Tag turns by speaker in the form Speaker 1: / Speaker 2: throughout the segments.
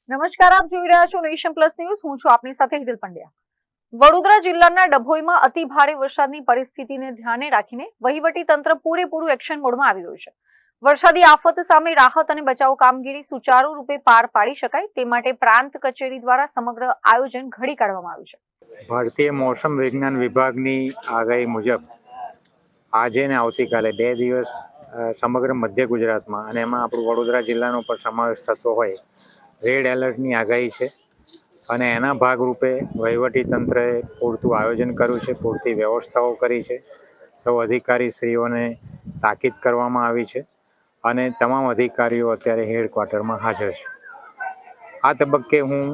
Speaker 1: નમસ્કાર, આપ જોઈ રહ્યા છો નેશન પ્લસ ન્યૂઝ. હું છું આપની સાથે હિતલ પંડ્યા. વડોદરા જિલ્લાના ડભોઈમાં અતિ ભારે વરસાદની પરિસ્થિતિને ધ્યાને રાખીને વહીવટી તંત્ર પૂરેપૂરું એક્શન મોડમાં આવી રહ્યું છે. વરસાદી આફત સામે રાહત અને બચાવ કામગીરી સુચારુ રૂપે પાર પાડી શકાય તે માટે પ્રાંત કચેરી દ્વારા સમગ્ર આયોજન ઘડી કાઢવામાં આવ્યું છે.
Speaker 2: ભારતીય મોસમ વિજ્ઞાન વિભાગની આગાહી મુજબ આજે ને આવતીકાલે 2 દિવસ સમગ્ર મધ્ય ગુજરાતમાં અને એમાં આપણું વડોદરા જિલ્લાનો પણ સમાવેશ થતો હોય રેડ એલર્ટની આગાહી છે. અને એના ભાગરૂપે વહીવટી તંત્રએ પૂરતું આયોજન કર્યું છે, પૂરતી વ્યવસ્થાઓ કરી છે. સૌ અધિકારીશ્રીઓને તાકીદ કરવામાં આવી છે અને તમામ અધિકારીઓ અત્યારે હેડક્વાર્ટરમાં હાજર છે. આ તબક્કે હું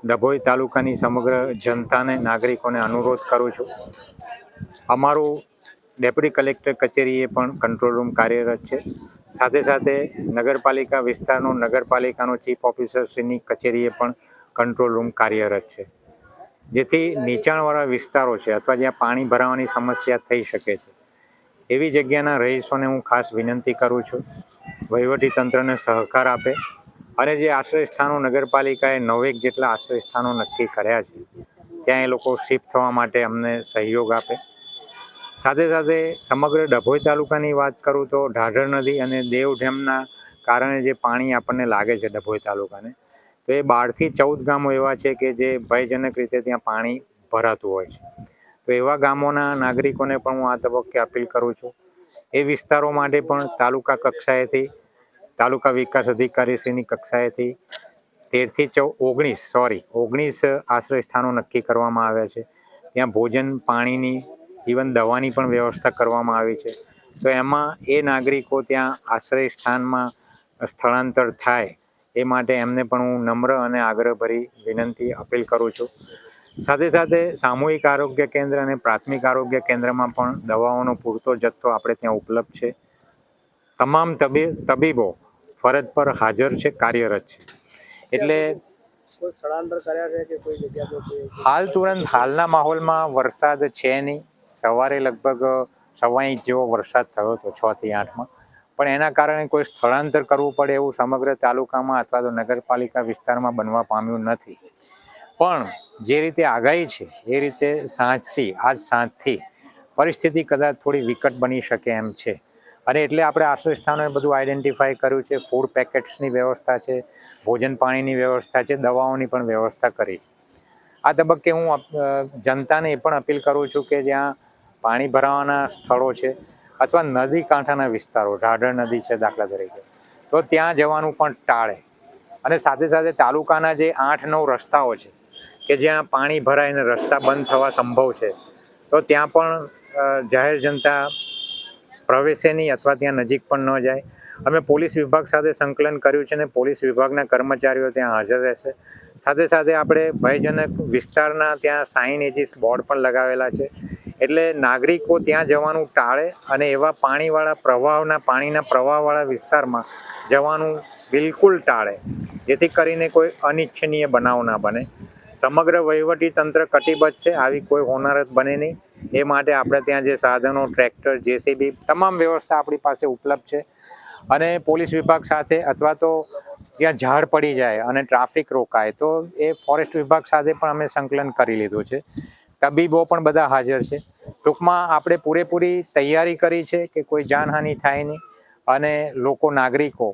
Speaker 2: ડભોઈ તાલુકાની સમગ્ર જનતાને, નાગરિકોને અનુરોધ કરું છું. અમારું ડેપ્યુટી કલેક્ટર કચેરીએ પણ કંટ્રોલ રૂમ કાર્યરત છે. સાથે સાથે નગરપાલિકા વિસ્તારનો નગરપાલિકાનો ચીફ ઓફિસરશ્રીની કચેરીએ પણ કંટ્રોલ રૂમ કાર્યરત છે. જેથી નીચાણવાળા વિસ્તારો છે અથવા જ્યાં પાણી ભરાવાની સમસ્યા થઈ શકે છે એવી જગ્યાના રહીશોને હું ખાસ વિનંતી કરું છું વહીવટી તંત્રને સહકાર આપે અને જે આશ્રય સ્થાનો નગરપાલિકાએ 9 જેટલા આશ્રય સ્થાનો નક્કી કર્યા છે ત્યાં એ લોકો શિફ્ટ થવા માટે અમને સહયોગ આપે. સાથે સાથે સમગ્ર ડભોઈ તાલુકાની વાત કરું તો ઢાઢર નદી અને દેવ ડેમના કારણે જે પાણી આપણને લાગે છે ડભોઈ તાલુકાને, તો એ 12 થી 14 ગામો એવા છે કે જે ભયજનક રીતે ત્યાં પાણી ભરાતું હોય છે. તો એવા ગામોના નાગરિકોને પણ હું આ તબક્કે અપીલ કરું છું એ વિસ્તારો માટે પણ તાલુકા કક્ષાએથી, તાલુકા વિકાસ અધિકારીશ્રીની કક્ષાએથી 13 થી 19 આશ્રય સ્થાનો નક્કી કરવામાં આવ્યા છે. ત્યાં ભોજન, પાણીની, ઇવન દવાની પણ વ્યવસ્થા કરવામાં આવી છે. તો એમાં એ નાગરિકો ત્યાં આશ્રય સ્થાનમાં સ્થળાંતર થાય એ માટે એમને પણ હું નમ્ર અને આગ્રહભરી વિનંતી અપીલ કરું છું. સાથે સાથે સામૂહિક આરોગ્ય કેન્દ્ર અને પ્રાથમિક આરોગ્ય કેન્દ્રમાં પણ દવાઓનો પૂરતો જથ્થો આપણે ત્યાં ઉપલબ્ધ છે. તમામ તબીબો ફરજ પર હાજર છે, કાર્યરત છે. એટલે હાલના માહોલમાં વરસાદ છે નહીં. સવારે લગભગ 1.25 ઇંચ જેવો વરસાદ થયો હતો 6 થી 8માં, પણ એના કારણે કોઈ સ્થળાંતર કરવું પડે એવું સમગ્ર તાલુકામાં અથવા તો નગરપાલિકા વિસ્તારમાં બનવા પામ્યું નથી. પણ જે રીતે આગાહી છે એ રીતે આજ સાંજથી પરિસ્થિતિ કદાચ થોડી વિકટ બની શકે એમ છે. અને એટલે આપણે આશ્રય સ્થાનોએ બધું આઈડેન્ટિફાઈ કર્યું છે. ફૂડ પેકેટ્સની વ્યવસ્થા છે, ભોજન પાણીની વ્યવસ્થા છે, દવાઓની પણ વ્યવસ્થા કરી છે. આ તબક્કે હું જનતાને એ પણ અપીલ કરું છું કે જ્યાં પાણી ભરાવાના સ્થળો છે અથવા નદી કાંઠાના વિસ્તારો, ઢાઢર નદી છે દાખલા તરીકે, તો ત્યાં જવાનું પણ ટાળે. અને સાથે સાથે તાલુકાના જે 8-9 રસ્તાઓ છે કે જ્યાં પાણી ભરાય અને રસ્તા બંધ થવા સંભવ છે, તો ત્યાં પણ જાહેર જનતા પ્રવેશે નહીં અથવા ત્યાં નજીક પણ ન જાય. અમે પોલીસ વિભાગ સાથે સંકલન કર્યું છે અને પોલીસ વિભાગના કર્મચારીઓ ત્યાં હાજર રહેશે. સાથે સાથે આપણે ભયજનક વિસ્તારના ત્યાં સાઇનેજીસ બોર્ડ પણ લગાવેલા છે. એટલે નાગરિકો ત્યાં જવાનું ટાળે અને એવા પાણીના પ્રવાહવાળા વિસ્તારમાં જવાનું બિલકુલ ટાળે, જેથી કરીને કોઈ અનિચ્છનીય બનાવ ના બને. સમગ્ર વહીવટી તંત્ર કટિબદ્ધ છે, આવી કોઈ હોનારત બને નહીં એ માટે આપણે ત્યાં જે સાધનો, ટ્રેક્ટર, JCB તમામ વ્યવસ્થા આપણી પાસે ઉપલબ્ધ છે. અને પોલીસ વિભાગ સાથે અથવા તો ત્યાં ઝાડ પડી જાય અને ટ્રાફિક રોકાય તો એ ફોરેસ્ટ વિભાગ સાથે પણ અમે સંકલન કરી લીધું છે. તબીબો પણ બધા હાજર છે. ટૂંકમાં આપણે પૂરેપૂરી તૈયારી કરી છે કે કોઈ જાનહાનિ થાય નહીં અને નાગરિકો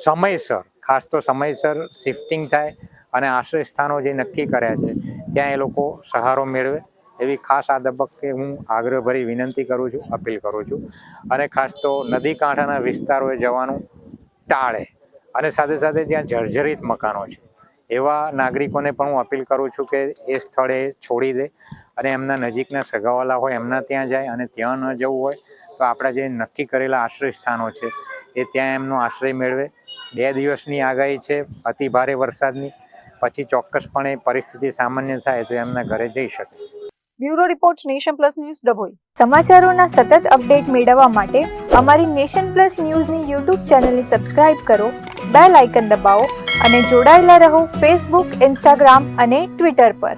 Speaker 2: સમયસર, ખાસ તો સમયસર શિફ્ટિંગ થાય અને આશ્રય સ્થાનો જે નક્કી કર્યા છે ત્યાં એ લોકો સહારો મેળવે એવી ખાસ આ તબક્કે હું આગ્રહભરી વિનંતી કરું છું, અપીલ કરું છું. અને ખાસ તો નદી કાંઠાના વિસ્તારોએ જવાનું ટાળે. અને સાથે સાથે જ્યાં જર્જરિત મકાનો છે એવા નાગરિકોને પણ હું અપીલ કરું છું કે એ સ્થળે છોડી દે અને એમના નજીકના સગાવાલા હોય એમના ત્યાં જાય. અને ત્યાં ન જવું હોય તો આપણા જે નક્કી કરેલા આશ્રય સ્થાનો છે એ ત્યાં એમનો આશ્રય મેળવે. 2 દિવસની આગાહી છે અતિ ભારે વરસાદની, પછી ચોક્કસપણે પરિસ્થિતિ સામાન્ય થાય તો એમના ઘરે જઈ શકે.
Speaker 1: Bureau report, nation plus news, Dabhoi. સમાચારોના સતત અપડેટ મેળવવા માટે અમારી નેશન પ્લસ ન્યૂઝની YouTube ચેનલને સબસ્ક્રાઇબ કરો, બેલ આઇકન દબાવો અને જોડાયેલા રહો Facebook, Instagram અને Twitter પર.